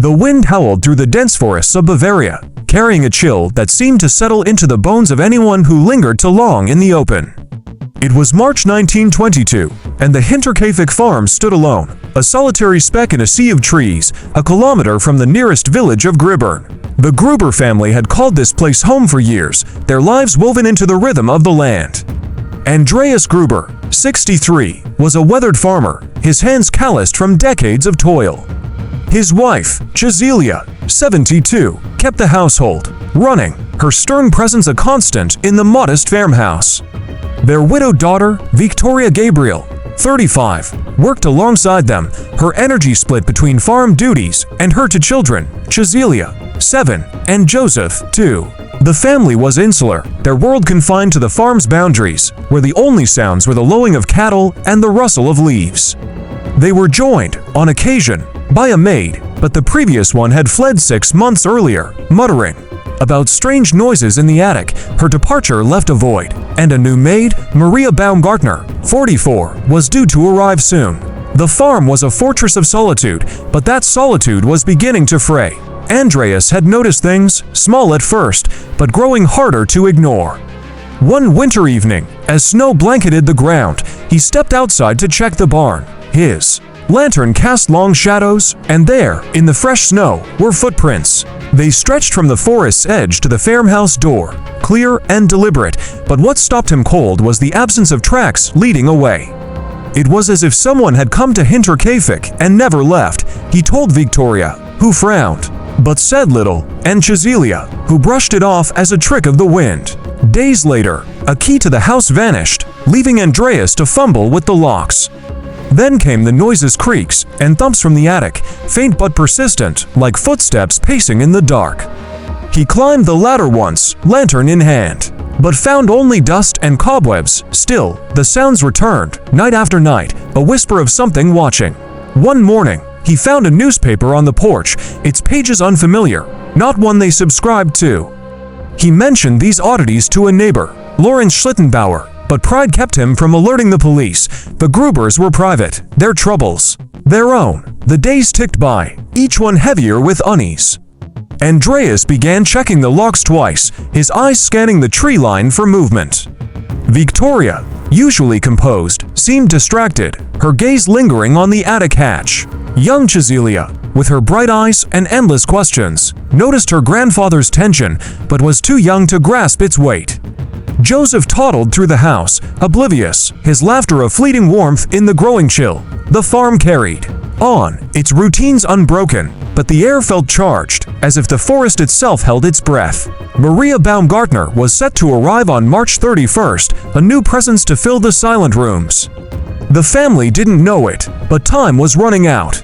The wind howled through the dense forests of Bavaria, carrying a chill that seemed to settle into the bones of anyone who lingered too long in the open. It was March 1922, and the Hinterkaifeck farm stood alone, a solitary speck in a sea of trees, a kilometer from the nearest village of Gruber. The Gruber family had called this place home for years, their lives woven into the rhythm of the land. Andreas Gruber, 63, was a weathered farmer, his hands calloused from decades of toil. His wife, Cecilia, 72, kept the household running, her stern presence a constant in the modest farmhouse. Their widowed daughter, Victoria Gabriel, 35, worked alongside them, her energy split between farm duties and her two children, Cecilia, 7, and Joseph, 2. The family was insular, their world confined to the farm's boundaries, where the only sounds were the lowing of cattle and the rustle of leaves. They were joined, on occasion, by a maid, but the previous one had fled 6 months earlier, muttering about strange noises in the attic. Her departure left a void, and a new maid, Maria Baumgartner, 44, was due to arrive soon. The farm was a fortress of solitude, but that solitude was beginning to fray. Andreas had noticed things, small at first, but growing harder to ignore. One winter evening, as snow blanketed the ground, he stepped outside to check the barn. His lantern cast long shadows, and there, in the fresh snow, were footprints. They stretched from the forest's edge to the farmhouse door, clear and deliberate, but what stopped him cold was the absence of tracks leading away. It was as if someone had come to Hinterkaifeck and never left, he told Victoria, who frowned, but said little, and Cecilia, who brushed it off as a trick of the wind. Days later, a key to the house vanished, leaving Andreas to fumble with the locks. Then came the noises, creaks, and thumps from the attic, faint but persistent, like footsteps pacing in the dark. He climbed the ladder once, lantern in hand, but found only dust and cobwebs. Still, the sounds returned, night after night, a whisper of something watching. One morning, he found a newspaper on the porch, its pages unfamiliar, not one they subscribed to. He mentioned these oddities to a neighbor, Lawrence Schlittenbauer, but pride kept him from alerting the police. The Grubers were private, their troubles their own. The days ticked by, each one heavier with unease. Andreas began checking the locks twice, his eyes scanning the tree line for movement. Victoria, usually composed, seemed distracted, her gaze lingering on the attic hatch. Young Cecilia, with her bright eyes and endless questions, noticed her grandfather's tension, but was too young to grasp its weight. Joseph toddled through the house, oblivious, his laughter a fleeting warmth in the growing chill. The farm carried on, its routines unbroken, but the air felt charged, as if the forest itself held its breath. Maria Baumgartner was set to arrive on March 31st, a new presence to fill the silent rooms. The family didn't know it, but time was running out.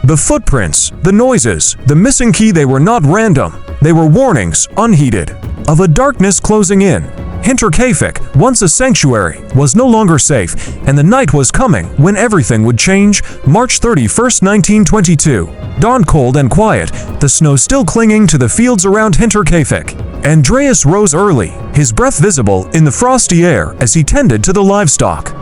The footprints, the noises, the missing key, they were not random. They were warnings, unheeded, of a darkness closing in. Hinterkaifeck, once a sanctuary, was no longer safe, and the night was coming when everything would change. March 31st, 1922. Dawn cold and quiet, the snow still clinging to the fields around Hinterkaifeck. Andreas rose early, his breath visible in the frosty air as he tended to the livestock.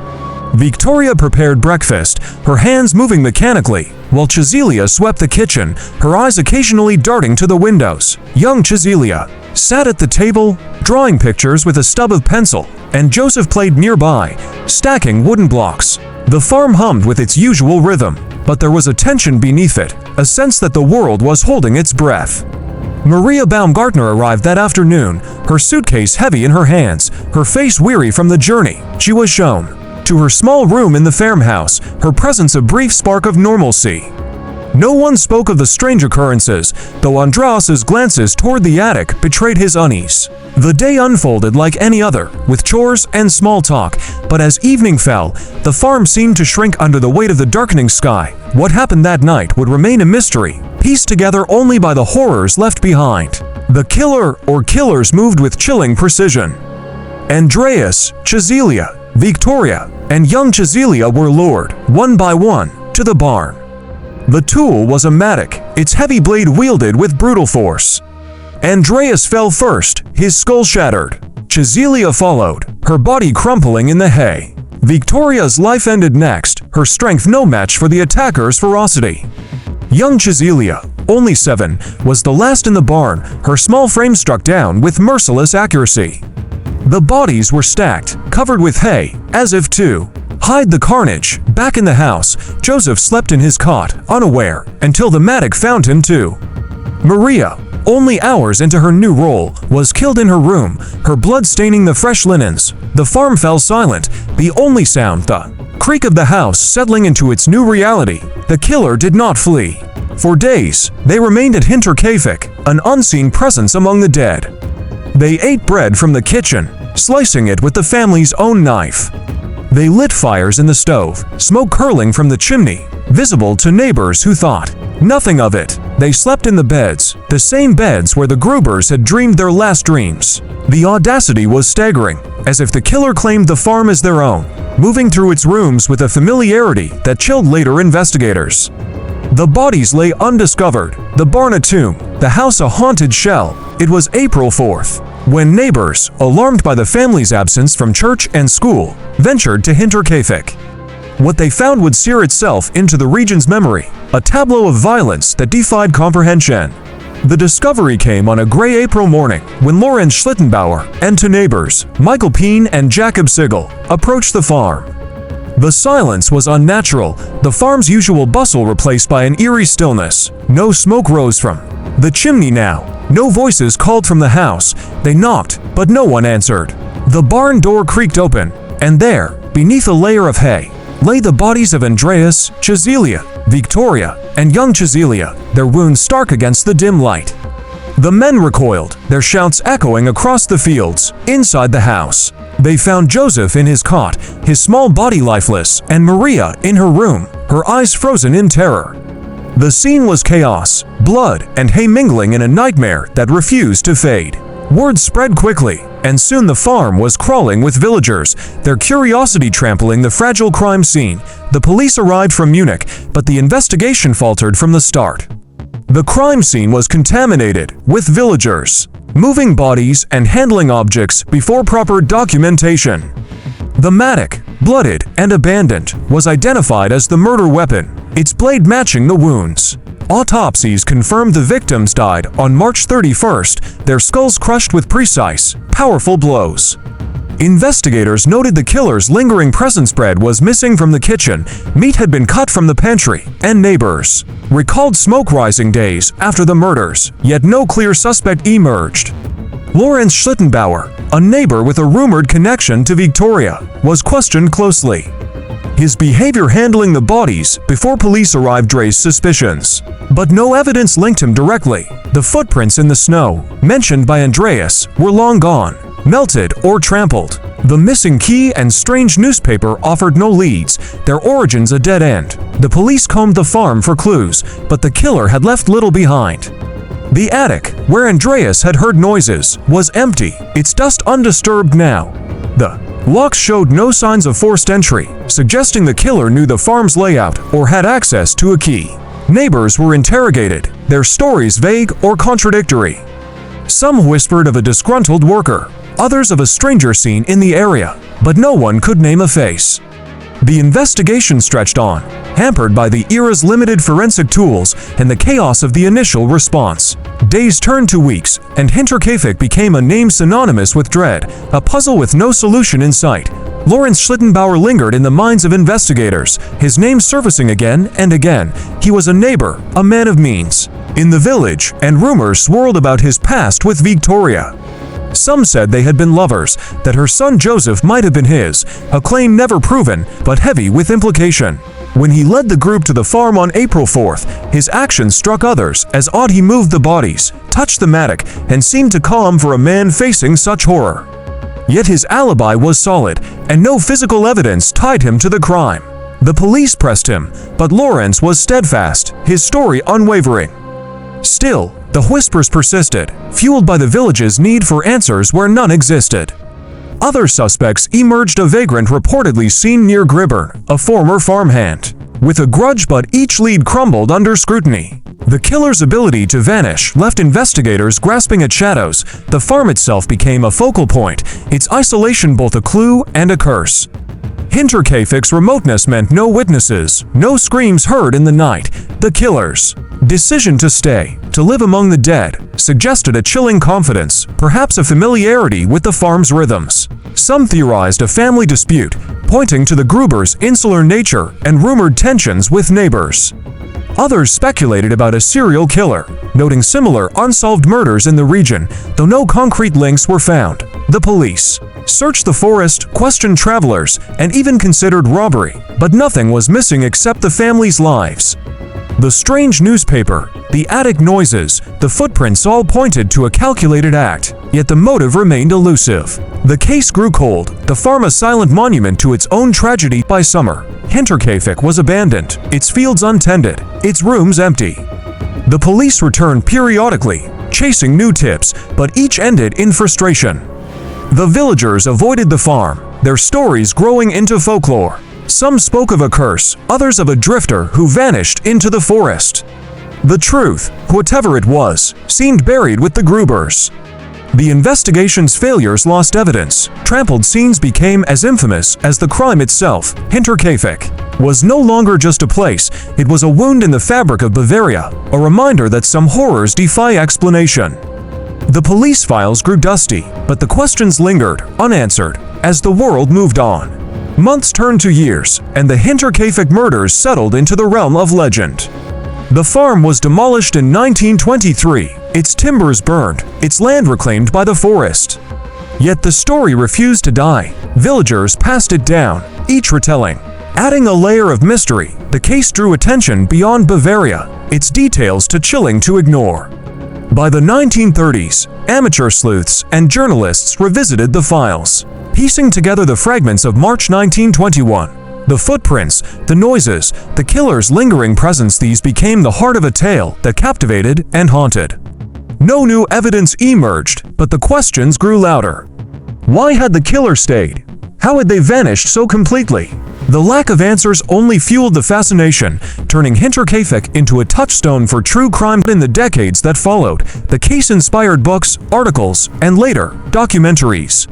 Victoria prepared breakfast, her hands moving mechanically, while Cecilia swept the kitchen, her eyes occasionally darting to the windows. Young Cecilia sat at the table, drawing pictures with a stub of pencil, and Joseph played nearby, stacking wooden blocks. The farm hummed with its usual rhythm, but there was a tension beneath it, a sense that the world was holding its breath. Maria Baumgartner arrived that afternoon, her suitcase heavy in her hands, her face weary from the journey. She was shown to her small room in the farmhouse, her presence a brief spark of normalcy. No one spoke of the strange occurrences, though Andreas's glances toward the attic betrayed his unease. The day unfolded like any other, with chores and small talk, but as evening fell, the farm seemed to shrink under the weight of the darkening sky. What happened that night would remain a mystery, pieced together only by the horrors left behind. The killer or killers moved with chilling precision. Andreas, Cecilia, Victoria, and young Cecilia were lured, one by one, to the barn. The tool was a mattock, its heavy blade wielded with brutal force. Andreas fell first, his skull shattered. Cecilia followed, her body crumpling in the hay. Victoria's life ended next, her strength no match for the attacker's ferocity. Young Cecilia, only 7, was the last in the barn, her small frame struck down with merciless accuracy. The bodies were stacked, covered with hay, as if to hide the carnage. Back in the house, Joseph slept in his cot, unaware, until the mattock found him too. Maria, only hours into her new role, was killed in her room, her blood staining the fresh linens. The farm fell silent, the only sound the creak of the house settling into its new reality. The killer did not flee. For days, they remained at Hinterkaifeck, an unseen presence among the dead. They ate bread from the kitchen, slicing it with the family's own knife. They lit fires in the stove, smoke curling from the chimney, visible to neighbors who thought nothing of it. They slept in the beds, the same beds where the Grubers had dreamed their last dreams. The audacity was staggering, as if the killer claimed the farm as their own, moving through its rooms with a familiarity that chilled later investigators. The bodies lay undiscovered, the barn a tomb, the house a haunted shell. It was April 4th, when neighbors, alarmed by the family's absence from church and school, ventured to Hinterkaifeck. What they found would sear itself into the region's memory, a tableau of violence that defied comprehension. The discovery came on a gray April morning when Lorenz Schlittenbauer and two neighbors, Michael Peen and Jacob Sigel, approached the farm. The silence was unnatural, the farm's usual bustle replaced by an eerie stillness. No smoke rose from the chimney now. No voices called from the house. They knocked, but no one answered. The barn door creaked open, and there, beneath a layer of hay, lay the bodies of Andreas, Cecilia, Victoria, and young Cecilia, their wounds stark against the dim light. The men recoiled, their shouts echoing across the fields. Inside the house, they found Joseph in his cot, his small body lifeless, and Maria in her room, her eyes frozen in terror. The scene was chaos, blood and hay mingling in a nightmare that refused to fade. Word spread quickly, and soon the farm was crawling with villagers, their curiosity trampling the fragile crime scene. The police arrived from Munich, but the investigation faltered from the start. The crime scene was contaminated, with villagers moving bodies and handling objects before proper documentation. The mattock, blooded and abandoned, was identified as the murder weapon, its blade matching the wounds. Autopsies confirmed the victims died on March 31st, their skulls crushed with precise, powerful blows. Investigators noted the killer's lingering presence. Bread was missing from the kitchen, meat had been cut from the pantry, and neighbors recalled smoke rising days after the murders, yet no clear suspect emerged. Lorenz Schlittenbauer, a neighbor with a rumored connection to Victoria, was questioned closely. His behavior handling the bodies before police arrived raised suspicions, but no evidence linked him directly. The footprints in the snow, mentioned by Andreas, were long gone, melted or trampled. The missing key and strange newspaper offered no leads, their origins a dead end. The police combed the farm for clues, but the killer had left little behind. The attic, where Andreas had heard noises, was empty, its dust undisturbed now. The locks showed no signs of forced entry, suggesting the killer knew the farm's layout or had access to a key. Neighbors were interrogated, their stories vague or contradictory. Some whispered of a disgruntled worker, others of a stranger seen in the area, but no one could name a face. The investigation stretched on, hampered by the era's limited forensic tools and the chaos of the initial response. Days turned to weeks, and Hinterkaifeck became a name synonymous with dread, a puzzle with no solution in sight. Lorenz Schlittenbauer lingered in the minds of investigators, his name surfacing again and again. He was a neighbor, a man of means in the village, and rumors swirled about his past with Victoria. Some said they had been lovers, that her son Joseph might have been his, a claim never proven, but heavy with implication. When he led the group to the farm on April 4th, his actions struck others as odd. He moved the bodies, touched the mattock, and seemed too calm for a man facing such horror. Yet his alibi was solid, and no physical evidence tied him to the crime. The police pressed him, but Lorenz was steadfast, his story unwavering. Still, the whispers persisted, fueled by the village's need for answers where none existed. Other suspects emerged, a vagrant reportedly seen near Gruber, a former farmhand, with a grudge, but each lead crumbled under scrutiny. The killer's ability to vanish left investigators grasping at shadows. The farm itself became a focal point, its isolation both a clue and a curse. Hinterkaifeck's remoteness meant no witnesses, no screams heard in the night. The killer's decision to stay, to live among the dead, suggested a chilling confidence, perhaps a familiarity with the farm's rhythms. Some theorized a family dispute, pointing to the Gruber's insular nature and rumored tensions with neighbors. Others speculated about a serial killer, noting similar unsolved murders in the region, though no concrete links were found. The police searched the forest, questioned travelers, and even considered robbery, but nothing was missing except the family's lives. The strange newspaper, the attic noises, the footprints all pointed to a calculated act, yet the motive remained elusive. The case grew cold, the farm a silent monument to its own tragedy. By summer, Hinterkaifeck was abandoned, its fields untended, its rooms empty. The police returned periodically, chasing new tips, but each ended in frustration. The villagers avoided the farm, their stories growing into folklore. Some spoke of a curse, others of a drifter who vanished into the forest. The truth, whatever it was, seemed buried with the Grubers. The investigation's failures lost evidence. Trampled scenes became as infamous as the crime itself. Hinterkaifeck was no longer just a place, it was a wound in the fabric of Bavaria, a reminder that some horrors defy explanation. The police files grew dusty, but the questions lingered, unanswered, as the world moved on. Months turned to years, and the Hinterkaifeck murders settled into the realm of legend. The farm was demolished in 1923, its timbers burned, its land reclaimed by the forest. Yet the story refused to die. Villagers passed it down, each retelling. Adding a layer of mystery, the case drew attention beyond Bavaria, its details too chilling to ignore. By the 1930s, amateur sleuths and journalists revisited the files, piecing together the fragments of March 1921. The footprints, the noises, the killer's lingering presence, these became the heart of a tale that captivated and haunted. No new evidence emerged, but the questions grew louder. Why had the killer stayed? How had they vanished so completely? The lack of answers only fueled the fascination, turning Hinterkaifeck into a touchstone for true crime. In the decades that followed, the case inspired books, articles, and later, documentaries.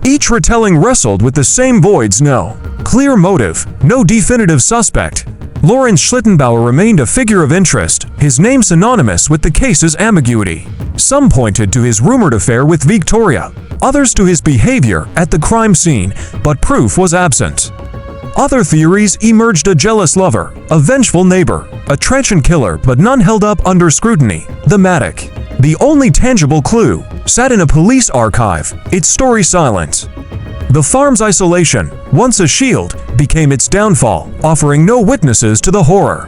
Each retelling wrestled with the same voids: no clear motive, no definitive suspect. Lawrence Schlittenbauer remained a figure of interest, his name synonymous with the case's ambiguity. Some pointed to his rumored affair with Victoria, others to his behavior at the crime scene, but proof was absent. Other theories emerged: a jealous lover, a vengeful neighbor, a trenchant killer, but none held up under scrutiny. The mattock, the only tangible clue, sat in a police archive, its story silent. The farm's isolation, once a shield, became its downfall, offering no witnesses to the horror.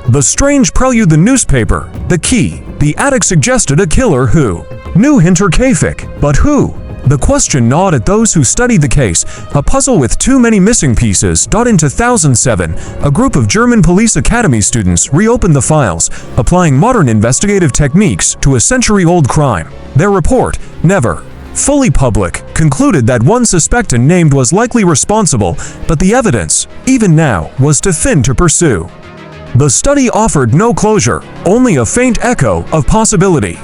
The strange prelude, the newspaper, the key, the attic suggested a killer who knew Hinterkaifeck, but who? The question gnawed at those who studied the case, a puzzle with too many missing pieces. In 2007, a group of German police academy students reopened the files, applying modern investigative techniques to a century-old crime. Their report, never fully public, concluded that one suspect unnamed was likely responsible, but the evidence, even now, was too thin to pursue. The study offered no closure, only a faint echo of possibility.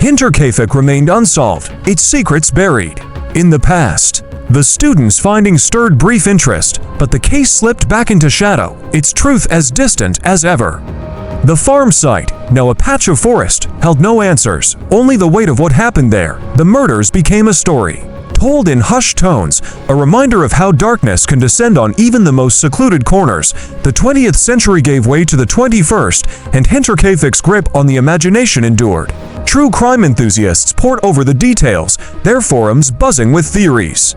Hinterkaifeck remained unsolved, its secrets buried in the past. The students' findings stirred brief interest, but the case slipped back into shadow, its truth as distant as ever. The farm site, now a patch of forest, held no answers, only the weight of what happened there. The murders became a story, told in hushed tones, a reminder of how darkness can descend on even the most secluded corners. The 20th century gave way to the 21st, and Hinterkaifeck's grip on the imagination endured. True crime enthusiasts pored over the details, their forums buzzing with theories.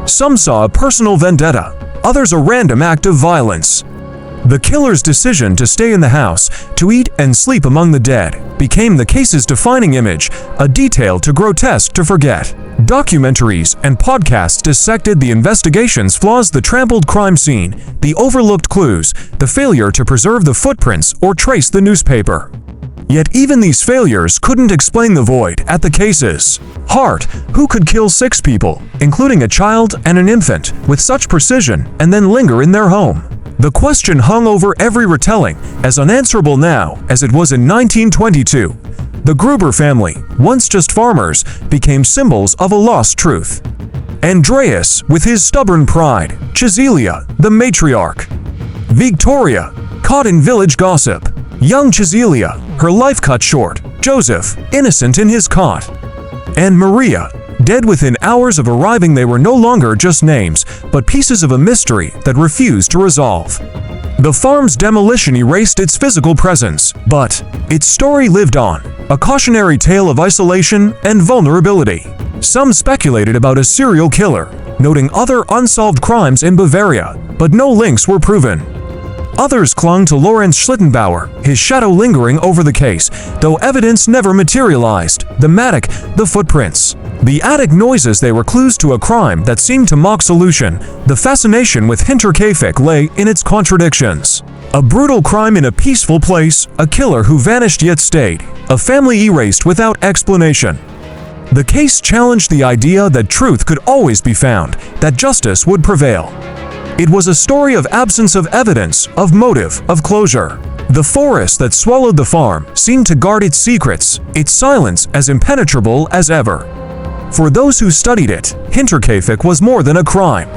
Some saw a personal vendetta, others a random act of violence. The killer's decision to stay in the house, to eat and sleep among the dead, became the case's defining image, a detail too grotesque to forget. Documentaries and podcasts dissected the investigation's flaws: the trampled crime scene, the overlooked clues, the failure to preserve the footprints or trace the newspaper. Yet even these failures couldn't explain the void at the case's heart. Who could kill 6 people, including a child and an infant, with such precision and then linger in their home? The question hung over every retelling, as unanswerable now as it was in 1922. The Gruber family, once just farmers, became symbols of a lost truth. Andreas, with his stubborn pride. Cecilia, the matriarch. Victoria, caught in village gossip. Young Cecilia, her life cut short. Joseph, innocent in his cot. And Maria, dead within hours of arriving. They were no longer just names, but pieces of a mystery that refused to resolve. The farm's demolition erased its physical presence, but its story lived on, a cautionary tale of isolation and vulnerability. Some speculated about a serial killer, noting other unsolved crimes in Bavaria, but no links were proven. Others clung to Lorenz Schlittenbauer, his shadow lingering over the case, though evidence never materialized. The mattock, the footprints. The attic noises, they were clues to a crime that seemed to mock solution. The fascination with Hinterkaifeck lay in its contradictions. A brutal crime in a peaceful place, a killer who vanished yet stayed, a family erased without explanation. The case challenged the idea that truth could always be found, that justice would prevail. It was a story of absence of evidence, of motive, of closure. The forest that swallowed the farm seemed to guard its secrets, its silence as impenetrable as ever. For those who studied it, Hinterkaifeck was more than a crime.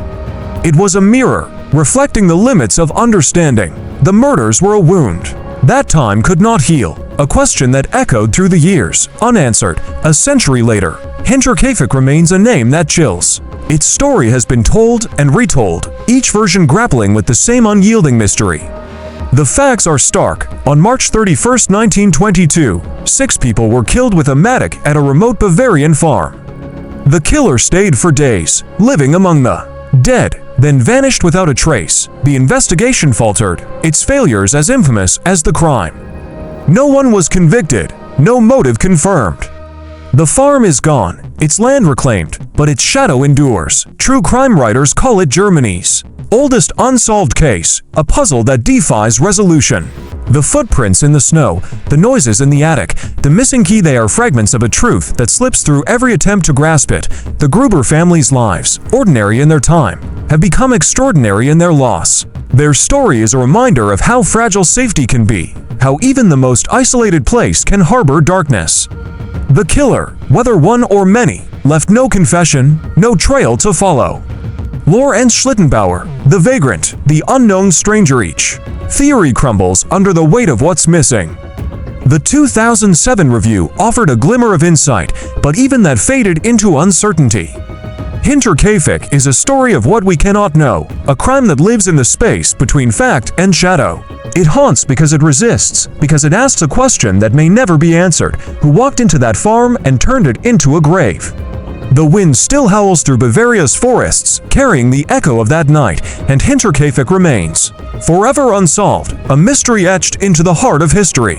It was a mirror, reflecting the limits of understanding. The murders were a wound that time could not heal, a question that echoed through the years, unanswered. A century later, Hinterkaifeck remains a name that chills. Its story has been told and retold, each version grappling with the same unyielding mystery. The facts are stark. On March 31, 1922, 6 people were killed with a mattock at a remote Bavarian farm. The killer stayed for days, living among the dead, then vanished without a trace. The investigation faltered, its failures as infamous as the crime. No one was convicted, no motive confirmed. The farm is gone, its land reclaimed, but its shadow endures. True crime writers call it Germany's oldest unsolved case, a puzzle that defies resolution. The footprints in the snow, the noises in the attic, the missing key, they are fragments of a truth that slips through every attempt to grasp it. The Gruber family's lives, ordinary in their time, have become extraordinary in their loss. Their story is a reminder of how fragile safety can be, how even the most isolated place can harbor darkness. The killer, whether one or many, left no confession, no trail to follow. Lorenz Schlittenbauer, the vagrant, the unknown stranger. Each theory crumbles under the weight of what's missing. The 2007 review offered a glimmer of insight, but even that faded into uncertainty. Hinterkaifeck is a story of what we cannot know, a crime that lives in the space between fact and shadow. It haunts because it resists, because it asks a question that may never be answered. Who walked into that farm and turned it into a grave? The wind still howls through Bavaria's forests, carrying the echo of that night, and Hinterkaifeck remains, forever unsolved, a mystery etched into the heart of history.